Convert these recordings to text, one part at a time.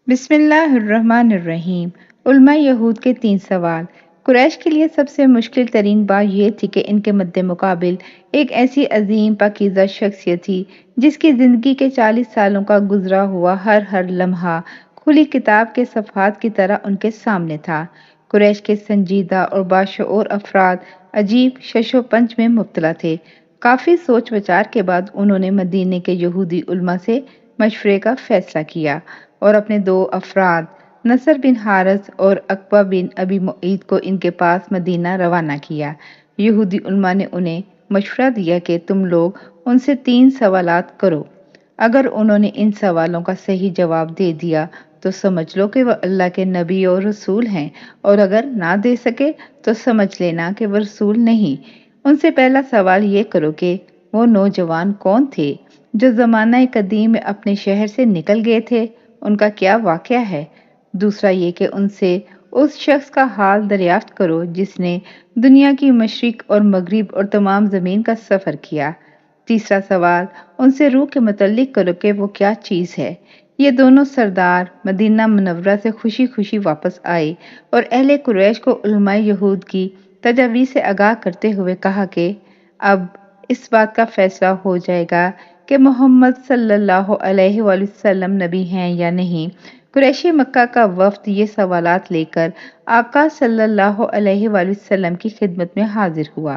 بسم اللہ الرحمن الرحیم۔ علماء یہود کے 3 سوال۔ قریش کے لیے سب سے مشکل ترین بات یہ تھی کہ ان کے مد مقابل ایک ایسی عظیم پاکیزہ شخصیت تھی جس کی زندگی کے 40 سالوں کا گزرا ہوا ہر لمحہ کھلی کتاب کے صفحات کی طرح ان کے سامنے تھا۔ قریش کے سنجیدہ اور باشعور افراد عجیب شش و پنج میں مبتلا تھے۔ کافی سوچ وچار کے بعد انہوں نے مدینے کے یہودی علماء سے مشورے کا فیصلہ کیا اور اپنے 2 افراد نصر بن حارث اور عقبہ بن ابی معیط کو ان کے پاس مدینہ روانہ کیا۔ یہودی علماء نے انہیں مشورہ دیا کہ تم لوگ ان سے 3 سوالات کرو۔ اگر انہوں نے ان سوالوں کا صحیح جواب دے دیا تو سمجھ لو کہ وہ اللہ کے نبی اور رسول ہیں، اور اگر نہ دے سکے تو سمجھ لینا کہ وہ رسول نہیں۔ ان سے پہلا سوال یہ کرو کہ وہ نوجوان کون تھے جو زمانہ قدیم میں اپنے شہر سے نکل گئے تھے، ان کا کیا واقعہ ہے؟ دوسرا یہ کہ ان سے اس شخص کا حال دریافت کرو جس نے دنیا کی مشرق اور مغرب اور تمام زمین کا سفر کیا۔ تیسرا سوال ان سے روح کے متعلق کرو کہ وہ کیا چیز ہے۔ یہ دونوں سردار مدینہ منورہ سے خوشی خوشی واپس آئے اور اہل قریش کو علماء یہود کی تجاویز سے آگاہ کرتے ہوئے کہا کہ اب اس بات کا فیصلہ ہو جائے گا کہ محمد صلی اللہ علیہ وآلہ وسلم نبی ہیں یا نہیں۔ قریشی مکہ کا وفد یہ سوالات لے کر آقا صلی اللہ علیہ وآلہ وسلم کی خدمت میں حاضر ہوا۔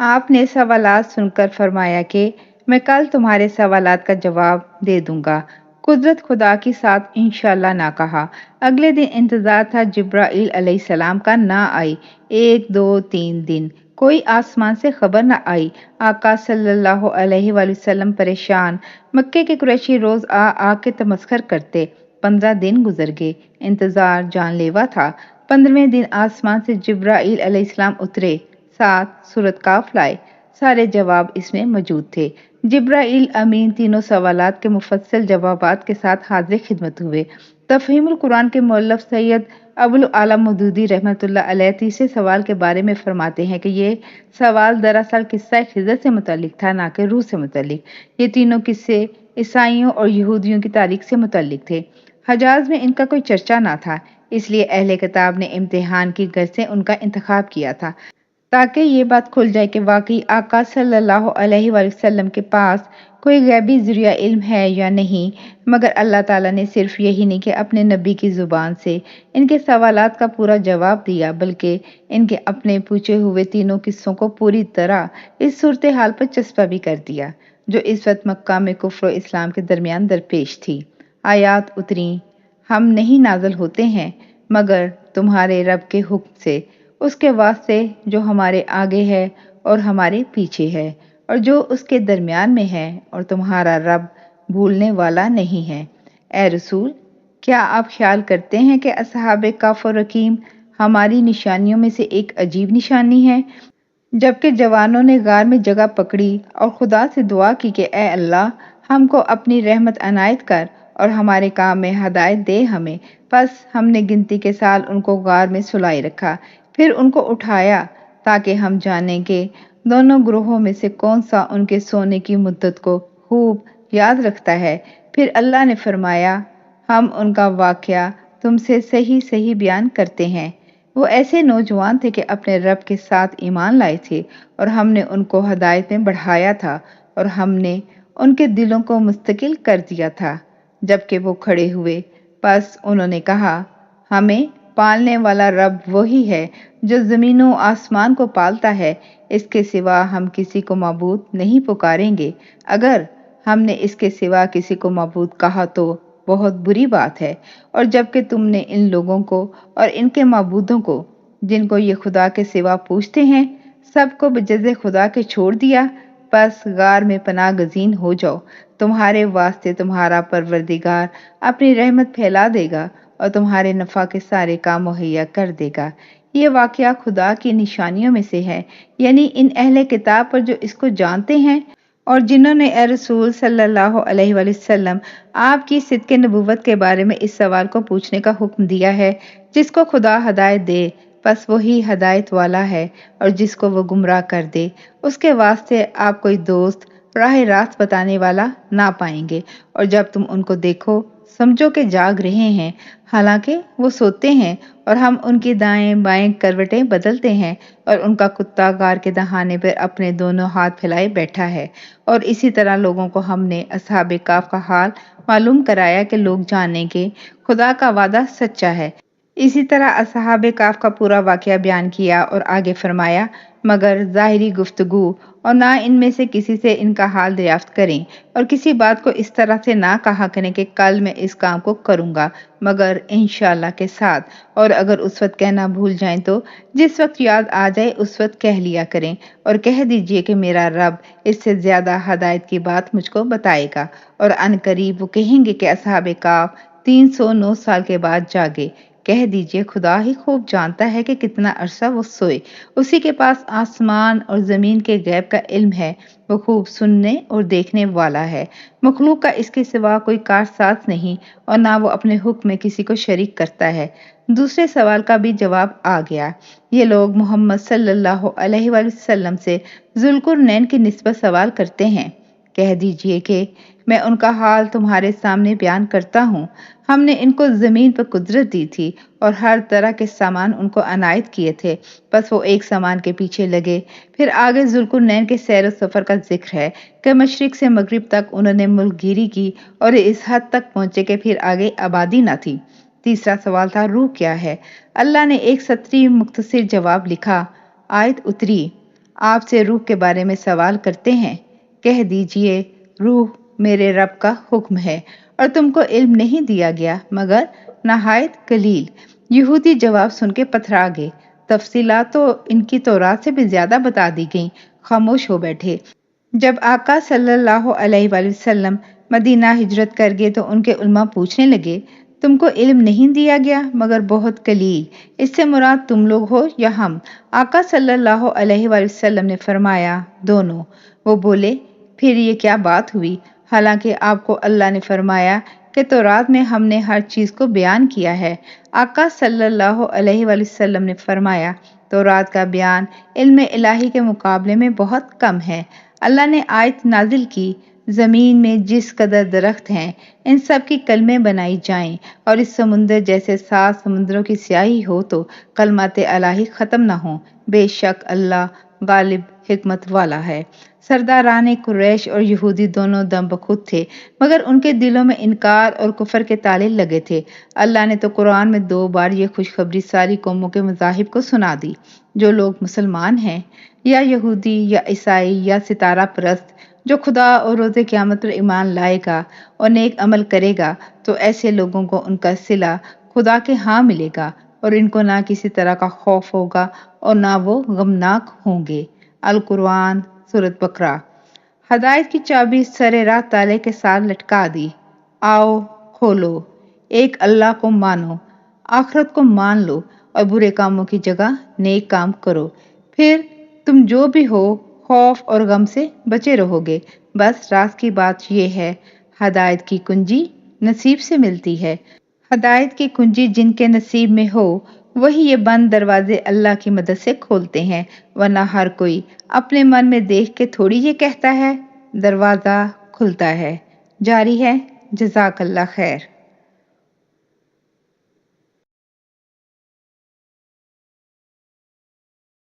آپ نے سوالات سن کر فرمایا کہ میں کل تمہارے سوالات کا جواب دے دوں گا، قدرت خدا کی ساتھ انشاءاللہ نہ کہا۔ اگلے دن انتظار تھا جبرائیل علیہ السلام کا نہ آئے۔ 1 2 3 دن کوئی آسمان سے خبر نہ آئی۔ آقا صلی اللہ علیہ وآلہ وسلم پریشان، مکے کے قریشی روز آ کے تمسخر کرتے۔ 15 دن گزر گئے، انتظار جان لیوا تھا۔ 15ویں دن آسمان سے جبرائیل علیہ السلام اترے، ساتھ سورۃ کاف لائے۔ سارے جواب اس میں موجود تھے۔ جبرائیل امین تینوں سوالات کے مفصل جوابات کے ساتھ حاضر خدمت ہوئے۔ تفہیم القرآن کے مؤلف سید ابو العالیٰ مودودی رحمۃ اللہ علیہ تیسرے سوال کے بارے میں فرماتے ہیں کہ یہ سوال دراصل قصہ خضر سے متعلق تھا، نہ کہ روح سے متعلق۔ یہ تینوں قصے عیسائیوں اور یہودیوں کی تاریخ سے متعلق تھے۔ حجاز میں ان کا کوئی چرچا نہ تھا، اس لیے اہل کتاب نے امتحان کی غرض سے ان کا انتخاب کیا تھا تاکہ یہ بات کھل جائے کہ واقعی آقا صلی اللہ علیہ وآلہ وسلم کے پاس کوئی غیبی ذریعہ علم ہے یا نہیں۔ مگر اللہ تعالیٰ نے صرف یہی نہیں کہ اپنے نبی کی زبان سے ان کے سوالات کا پورا جواب دیا، بلکہ ان کے اپنے پوچھے ہوئے تینوں قصوں کو پوری طرح اس صورتحال پر چسپاں بھی کر دیا جو اس وقت مکہ میں کفر و اسلام کے درمیان درپیش تھی۔ آیات اتریں، ہم نہیں نازل ہوتے ہیں مگر تمہارے رب کے حکم سے، اس کے واسطے جو ہمارے آگے ہے اور ہمارے پیچھے ہے، اور جو اس کے درمیان میں ہے، اور تمہارا رب بھولنے والا نہیں ہے۔ اے رسول، کیا آپ خیال کرتے ہیں کہ اصحاب کہف و رقیم ہماری نشانیوں میں سے ایک عجیب نشانی ہے؟ جبکہ جوانوں نے غار میں جگہ پکڑی اور خدا سے دعا کی کہ اے اللہ، ہم کو اپنی رحمت عنایت کر اور ہمارے کام میں ہدایت دے ہمیں۔ پس ہم نے گنتی کے سال ان کو غار میں سلائے رکھا، پھر ان کو اٹھایا تاکہ ہم جانیں کہ دونوں گروہوں میں سے کون سا ان کے سونے کی مدت کو خوب یاد رکھتا ہے۔ پھر اللہ نے فرمایا، ہم ان کا واقعہ تم سے صحیح بیان کرتے ہیں۔ وہ ایسے نوجوان تھے کہ اپنے رب کے ساتھ ایمان لائے تھے، اور ہم نے ان کو ہدایت میں بڑھایا تھا، اور ہم نے ان کے دلوں کو مستقل کر دیا تھا۔ جبکہ وہ کھڑے ہوئے، پس انہوں نے کہا، ہمیں پالنے والا رب وہی ہے جو زمین و آسمان کو پالتا ہے، اس کے سوا ہم کسی کو معبود نہیں پکاریں گے۔ اگر ہم نے اس کے سوا کسی کو معبود کہا تو بہت بری بات ہے۔ اور جبکہ تم نے ان لوگوں کو اور ان کے معبودوں کو جن کو یہ خدا کے سوا پوچھتے ہیں، سب کو بجز خدا کے چھوڑ دیا، پس غار میں پناہ گزین ہو جاؤ۔ تمہارے واسطے تمہارا پروردگار اپنی رحمت پھیلا دے گا اور تمہارے نفع کے سارے کام مہیا کر دے گا۔ یہ واقعہ خدا کی نشانیوں میں سے ہے، یعنی ان اہل کتاب پر جو اس کو جانتے ہیں اور جنہوں نے اے رسول صلی اللہ علیہ وآلہ وسلم آپ کی صدق نبوت کے بارے میں اس سوال کو پوچھنے کا حکم دیا ہے۔ جس کو خدا ہدایت دے پس وہی ہدایت والا ہے، اور جس کو وہ گمراہ کر دے اس کے واسطے آپ کوئی دوست راہ راست بتانے والا نہ پائیں گے، اور جب تم ان کو دیکھو سمجھو کہ جاگ رہے ہیں، حالانکہ وہ سوتے ہیں، اور ہم ان کی دائیں بائیں کروٹیں بدلتے ہیں، اور ان کا کتا غار کے دہانے پر اپنے دونوں ہاتھ پھیلائے بیٹھا ہے۔ اور اسی طرح لوگوں کو ہم نے اصحاب کہف کا حال معلوم کرایا کہ لوگ جانیں گے خدا کا وعدہ سچا ہے۔ اسی طرح اصحاب کہف کا پورا واقعہ بیان کیا اور آگے فرمایا، مگر ظاہری گفتگو اور نہ ان میں سے کسی سے ان کا حال دریافت کریں، اور کسی بات کو اس طرح سے نہ کہا کریں کہ کل میں اس کام کو کروں گا مگر انشاءاللہ کے ساتھ، اور اگر اس وقت کہنا بھول جائیں تو جس وقت یاد آ جائے اس وقت کہہ لیا کریں، اور کہہ دیجئے کہ میرا رب اس سے زیادہ ہدایت کی بات مجھ کو بتائے گا۔ اور ان قریب وہ کہیں گے کہ اصحاب کہف 309 سال کے بعد جاگے۔ کہہ دیجئے خدا ہی خوب جانتا ہے کہ کتنا عرصہ وہ سوئے، اسی کے پاس آسمان اور زمین کے غیب کا علم ہے، وہ خوب سننے اور دیکھنے والا ہے۔ مخلوق کا اس کے سوا کوئی کارساز نہیں، اور نہ وہ اپنے حکم میں کسی کو شریک کرتا ہے۔ دوسرے سوال کا بھی جواب آ گیا۔ یہ لوگ محمد صلی اللہ علیہ وآلہ وسلم سے ذوالقرنین کی نسبت سوال کرتے ہیں۔ کہہ دیجئے کہ میں ان کا حال تمہارے سامنے بیان کرتا ہوں۔ ہم نے ان کو زمین پر قدرت دی تھی اور ہر طرح کے سامان ان کو عنایت کیے تھے، بس وہ ایک سامان کے پیچھے لگے۔ پھر آگے ذوالقرنین کے سیر و سفر کا ذکر ہے کہ مشرق سے مغرب تک انہوں نے ملک گیری کی اور اس حد تک پہنچے کہ پھر آگے آبادی نہ تھی۔ تیسرا سوال تھا روح کیا ہے؟ اللہ نے ایک سطری مختصر جواب لکھا۔ آیت اتری، آپ سے روح کے بارے میں سوال کرتے ہیں۔ کہہ دیجئے روح میرے رب کا حکم ہے، اور تم کو علم نہیں دیا گیا مگر نہایت قلیل۔ یہودی جواب سن کے پتھرا گئے، تفصیلات تو ان کی تورات سے بھی زیادہ بتا دی گئیں، خاموش ہو بیٹھے۔ جب آقا صلی اللہ علیہ وآلہ وسلم مدینہ ہجرت کر گئے تو ان کے علماء پوچھنے لگے، تم کو علم نہیں دیا گیا مگر بہت قلیل، اس سے مراد تم لوگ ہو یا ہم؟ آقا صلی اللہ علیہ وآلہ وسلم نے فرمایا، دونوں۔ وہ بولے، پھر یہ کیا بات ہوئی؟ حالانکہ آپ کو اللہ نے فرمایا کہ تورات میں ہم نے ہر چیز کو بیان کیا ہے۔ آقا صلی اللہ علیہ وآلہ وسلم نے فرمایا، تورات کا بیان علم الہی کے مقابلے میں بہت کم ہے۔ اللہ نے آیت نازل کی، زمین میں جس قدر درخت ہیں ان سب کی کلمیں بنائی جائیں، اور اس سمندر جیسے 7 سمندروں کی سیاہی ہو تو کلمات الہی ختم نہ ہوں، بے شک اللہ غالب حکمت والا ہے۔ سرداران قریش اور یہودی دونوں دم بخود تھے، مگر ان کے دلوں میں انکار اور کفر کے تالے لگے تھے۔ اللہ نے تو قرآن میں 2 بار یہ خوشخبری ساری قوموں کے مذاہب کو سنا دی، جو لوگ مسلمان ہیں یا یہودی یا عیسائی یا ستارہ پرست، جو خدا اور روز قیامت پر ایمان لائے گا اور نیک عمل کرے گا تو ایسے لوگوں کو ان کا صلہ خدا کے ہاں ملے گا، اور ان کو نہ کسی طرح کا خوف ہوگا اور نہ وہ غمناک ہوں گے۔ القرآن سورۃ بقرہ۔ ہدایت کی چابی سر راہ تالے کے ساتھ لٹکا دی۔ آؤ کھولو، ایک اللہ کو مانو، آخرت کو مان لو، اور برے کاموں کی جگہ نیک کام کرو، پھر تم جو بھی ہو خوف اور غم سے بچے رہو گے۔ بس راز کی بات یہ ہے، ہدایت کی کنجی نصیب سے ملتی ہے۔ ہدایت کی کنجی جن کے نصیب میں ہو وہی یہ بند دروازے اللہ کی مدد سے کھولتے ہیں، ورنہ ہر کوئی اپنے من میں دیکھ کے تھوڑی یہ کہتا ہے۔ دروازہ کھلتا ہے، جاری ہے۔ جزاک اللہ خیر۔